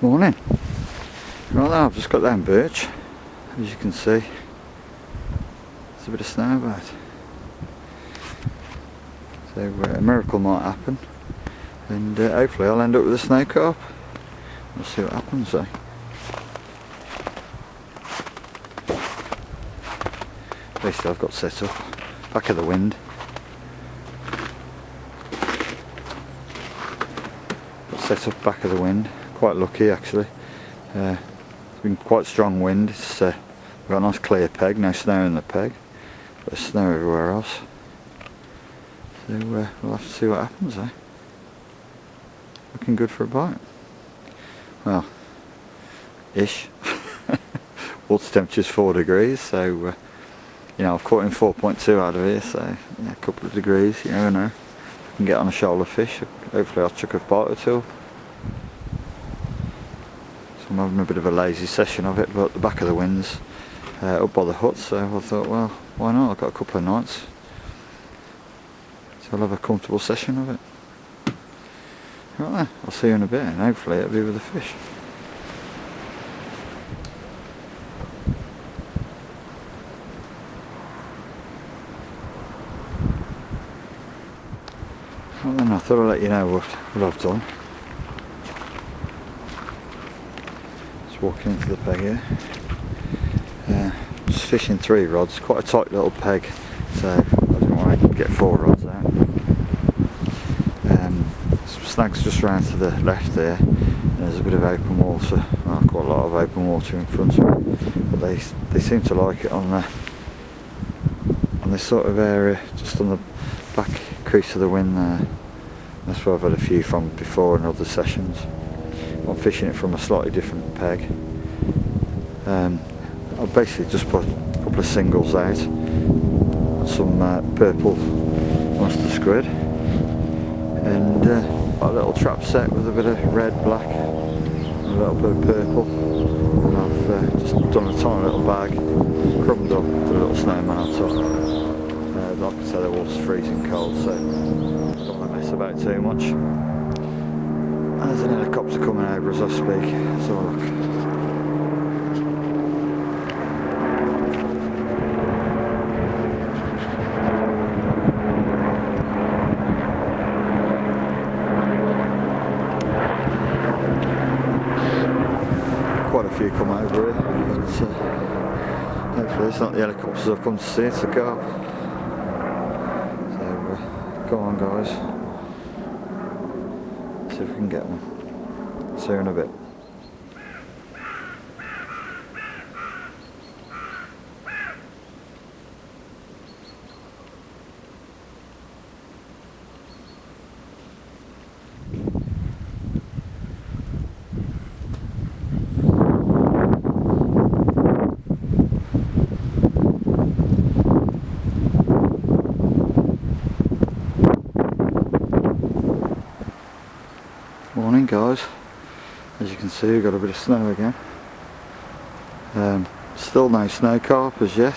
Morning. Right now I've just got down Burrage. As you can see, there's a bit of snow about. So a miracle might happen, and hopefully I'll end up with a Snow-carp. We'll see what happens though. Basically I've got set up back of the wind. Got set up back of the wind. Quite lucky actually. It's been quite strong wind. It's got a nice clear peg, no snow in the peg, but there's snow everywhere else. So we'll have to see what happens eh? Looking good for a bite. Well, ish. Water temperature's 4 degrees, so you know, I've caught in 4.2 out of here, so yeah, a couple of degrees, you never know. I can get on a shoal of fish. Hopefully I'll chuck a bite or two. So I'm having a bit of a lazy session of it, but the back of the wind's up by the hut, so I thought, well, why not? I've got a couple of nights, so I'll have a comfortable session of it. Right then, I'll see you in a bit, and hopefully it'll be with the fish. Well then, I thought I'd let you know what I've done. Just walking into the peg here. Just fishing 3 rods, quite a tight little peg, so I didn't want to get 4 rods out. Snags just round to the left there, and there's a bit of open water, well, quite a lot of open water in front of me, but they seem to like it on this sort of area, just on the back crease of the wind there. That's where I've had a few from before in other sessions. I'm fishing it from a slightly different peg. I've basically just put a couple of singles out, some purple monster squid, and got a little trap set with a bit of red, black, and a little bit of purple. And I've just done a tiny little bag, crumbed up with a little snowman on top. Like I said, the water's freezing cold, so don't want to mess about too much. And there's an helicopter coming over as I speak, so look. Quite a few come over here, but hopefully it's not the helicopters I've come to see, it's a carp. So go on guys, see if we can get one. See you in a bit. Morning guys, as you can see we've got a bit of snow again. Still no Snow-carp as yet.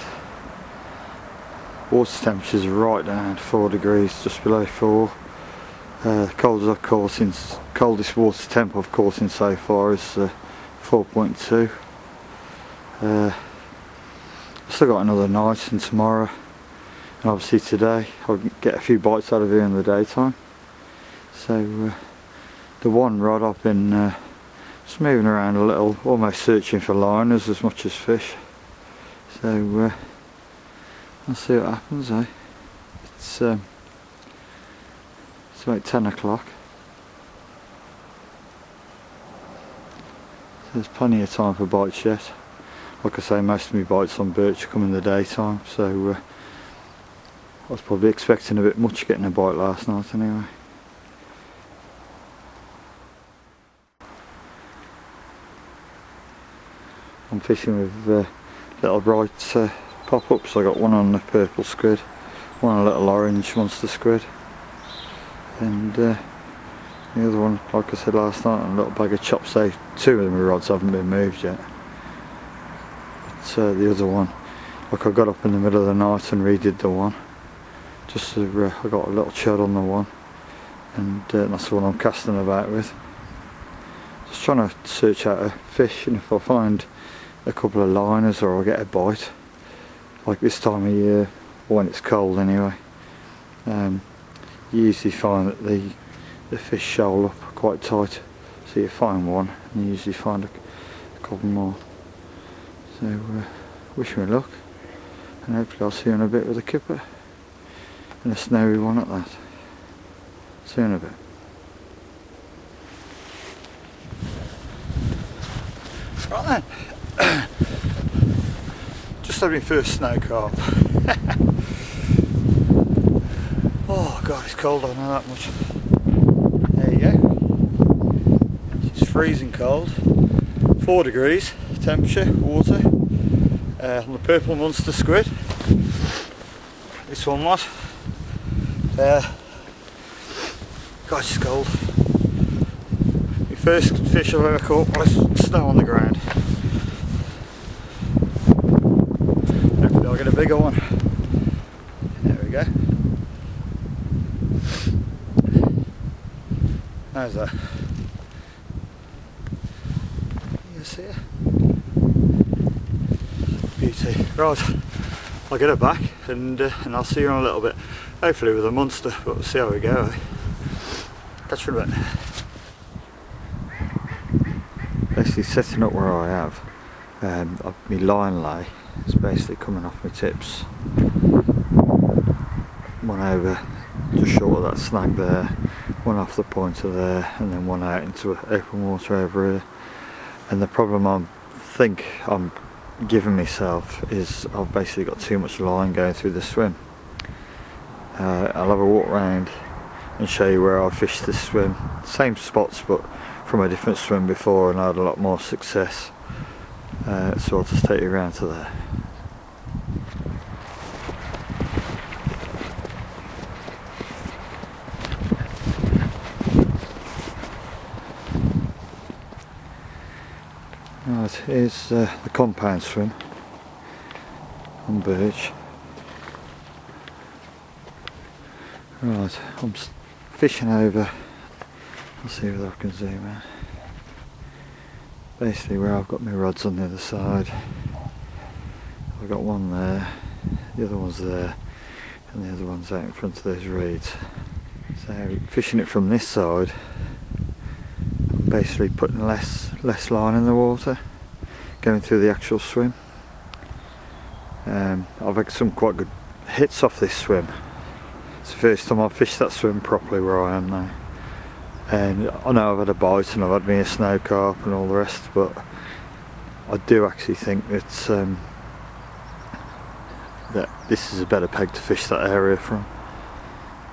Water temperatures are right down to 4 degrees, just below 4. Coldest water temp I've caught in so far is 4.2. I've still got another night and tomorrow, and obviously today I'll get a few bites out of here in the daytime. So the one rod I've been just moving around a little, almost searching for liners as much as fish. So I'll see what happens eh. It's about 10 o'clock. So there's plenty of time for bites yet. Like I say, most of my bites on Burrage come in the daytime, so I was probably expecting a bit much getting a bite last night anyway. I'm fishing with little bright pop-ups. I got one on the purple squid, one on a little orange monster squid, and the other one, like I said last night, on a little bag of chops. So 2 of my rods haven't been moved yet, but the other one, like I got up in the middle of the night and redid the one, just so I got a little chud on the one, and that's the one I'm casting about with. Just trying to search out a fish, and if I find a couple of liners or I get a bite, like this time of year, when it's cold anyway, you usually find that the fish shoal up quite tight. So you find one and you usually find a couple more. So wish me luck, and hopefully I'll see you in a bit with a kipper, and a snowy one at that. See you in a bit. Right then, just had my first snow carp. Oh god, it's cold, I know that much. There you go. It's freezing cold. 4 degrees temperature, water. On the purple monster squid. This one was. Gosh, it's cold. My first fish I've ever caught was snow on the ground. Hopefully I'll get a bigger one. There we go. How's that? You see it? Beauty. Right, I'll get her back and I'll see you in a little bit. Hopefully with a monster, but we'll see how we go. Catch you in a bit. Basically setting up where I have, my line lay is basically coming off my tips. One over just short of that snag there, one off the pointer there, and then one out into open water over here. And the problem I think I'm giving myself is I've basically got too much line going through the swim. I'll have a walk around and show you where I fished this swim. Same spots but from a different swim before, and I had a lot more success. So I'll just take you around to there. Right, here's the compound swim on Burrage. Right, I'm fishing over, I'll see whether I can zoom in. Basically where I've got my rods on the other side. I've got one there, the other one's there, and the other one's out in front of those reeds. So fishing it from this side, I'm basically putting less line in the water, going through the actual swim. I've had some quite good hits off this swim. It's the first time I've fished that swim properly where I am now. And I know I've had a bite and I've had me a Snow-carp and all the rest, but I do actually think that that this is a better peg to fish that area from,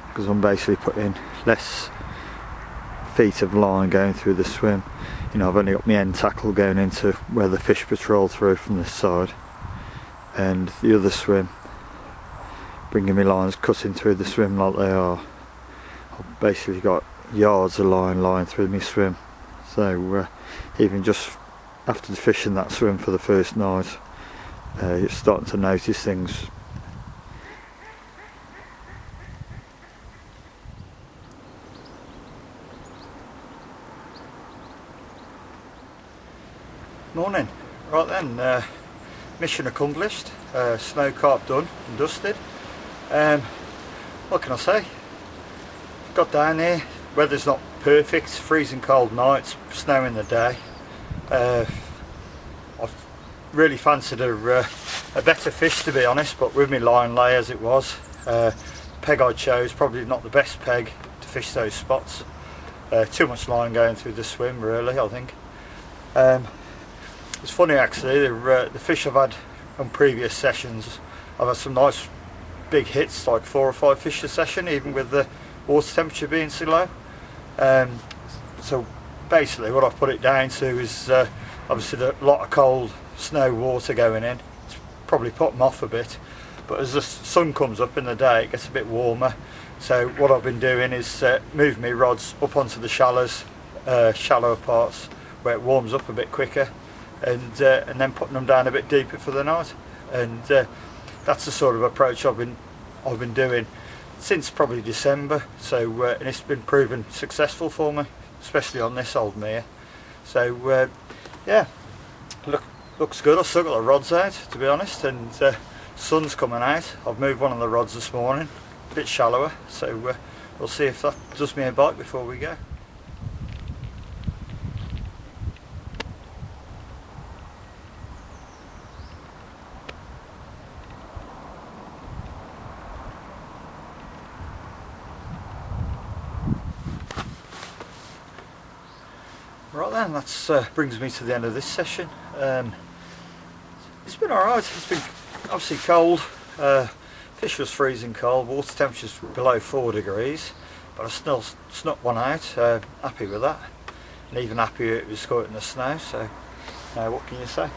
because I'm basically putting less feet of line going through the swim. You know, I've only got my end tackle going into where the fish patrol through from this side, and the other swim bringing my lines cutting through the swim like they are. I've basically got yards of line lying through my swim. So even just after fishing that swim for the first night, you're starting to notice things. Morning. Right then, mission accomplished. Snow-carp done and dusted. What can I say? Got down here, weather's not perfect, freezing cold nights, snow in the day. I've really fancied a better fish, to be honest, but with my line lay as it was, peg I chose probably not the best peg to fish those spots. Too much line going through the swim, really, I think. It's funny actually, the fish I've had on previous sessions, I've had some nice big hits, like 4 or 5 fish a session, even with the water temperature being so low. So basically what I've put it down to is obviously a lot of cold snow water going in. It's probably put them off a bit, but as the sun comes up in the day it gets a bit warmer. So what I've been doing is moving my rods up onto the shallower parts where it warms up a bit quicker, and then putting them down a bit deeper for the night. And that's the sort of approach I've been doing since probably December. So and it's been proven successful for me, especially on this old mare. So yeah, looks good. I've still got the rods out, to be honest, and sun's coming out. I've moved one of the rods this morning, a bit shallower, so we'll see if that does me a bite before we go. Right then, that brings me to the end of this session. It's been alright. It's been obviously cold. Fish was freezing cold. Water temperature's below 4 degrees, but I still snuck one out. Happy with that, and even happier it was caught in the snow. So, what can you say?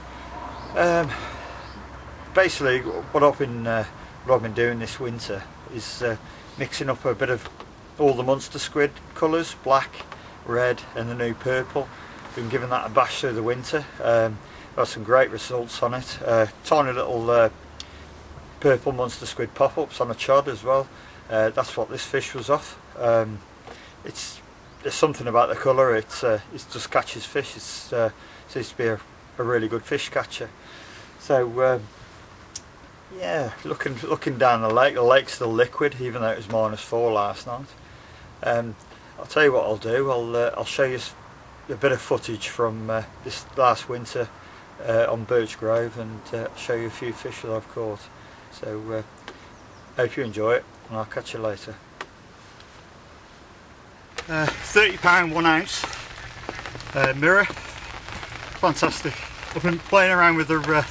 Basically, what I've been doing this winter is mixing up a bit of all the monster squid colours, black, red and the new purple. Been giving that a bash through the winter. Got some great results on it. Tiny little purple monster squid pop-ups on a chod as well. That's what this fish was off. There's something about the colour. It just catches fish. It seems to be a really good fish catcher. So yeah, looking down the lake's still liquid even though it was -4 last night. I'll tell you what I'll do. I'll show you a bit of footage from this last winter on Burrage Grove, and show you a few fish that I've caught. So hope you enjoy it, and I'll catch you later. £30 1 ounce mirror, fantastic. I've been playing around with a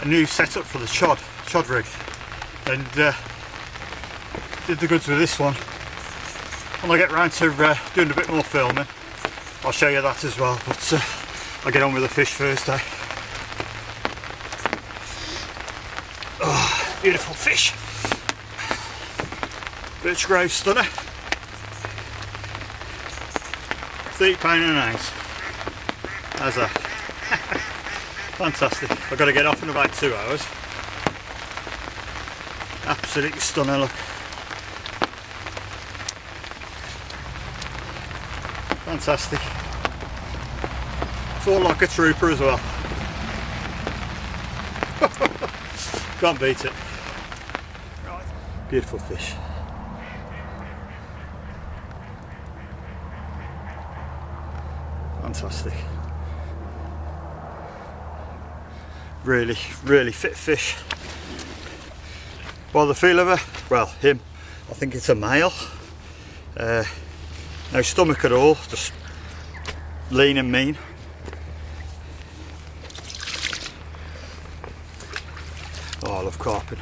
new setup for the chod rig, and did the goods with this one. When I get round to doing a bit more filming, I'll show you that as well, but I'll get on with the fish first. Oh, beautiful fish. Burrage Grove stunner. £30 an ounce. How's that? Fantastic. I've got to get off in about 2 hours. Absolutely stunning, look. Fantastic. Fought like a trooper as well. Can't beat it. Right. Beautiful fish. Fantastic. Really fit fish. By the feel of her, well, him, I think it's a male. No stomach at all, just lean and mean. Oh, I love carping,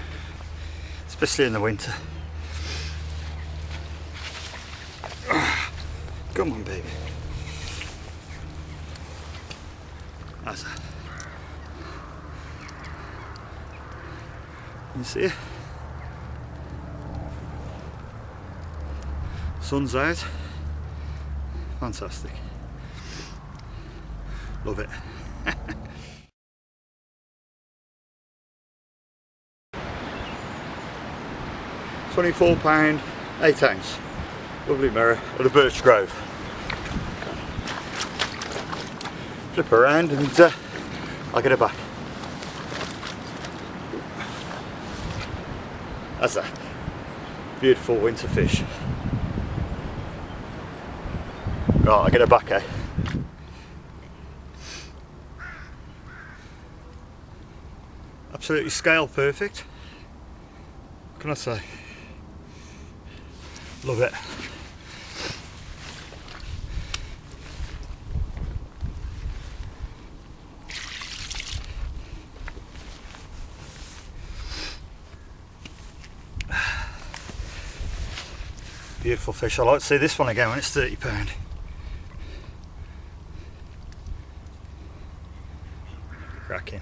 especially in the winter. Come on, baby. That's that. You see it? Sun's out. Fantastic. Love it. £24 8 ounce. Lovely mirror at a Burrage Grove. Flip around and I'll get it back. That's a beautiful winter fish. Right, I'll get her back, eh? Absolutely scale perfect. What can I say? Love it. Beautiful fish. I like to see this one again when it's £30. Cracking.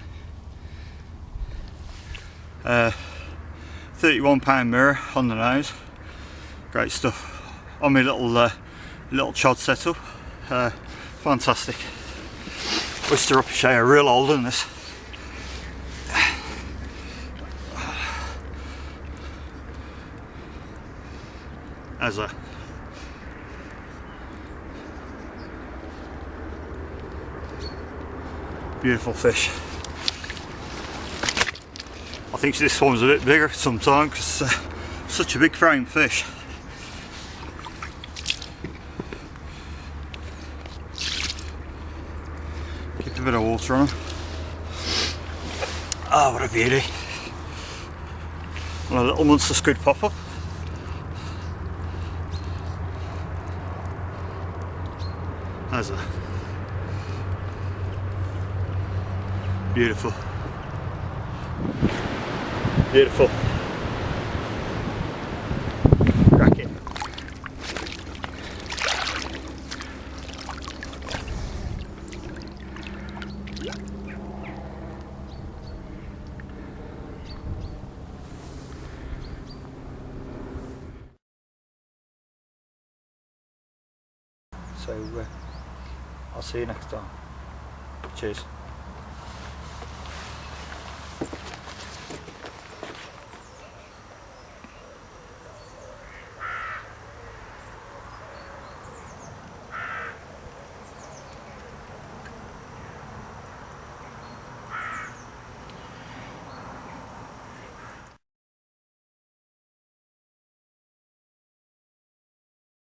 £31 mirror on the nose. Great stuff. On my little chod setup. Fantastic. Shropshire, real old in this. As a Beautiful fish. I think this one's a bit bigger sometimes because such a big frame fish. Keep a bit of water on them. Oh, what a beauty. And a little monster squid pop up. There's a beautiful. Beautiful. Cracking. So I'll see you next time. Cheers.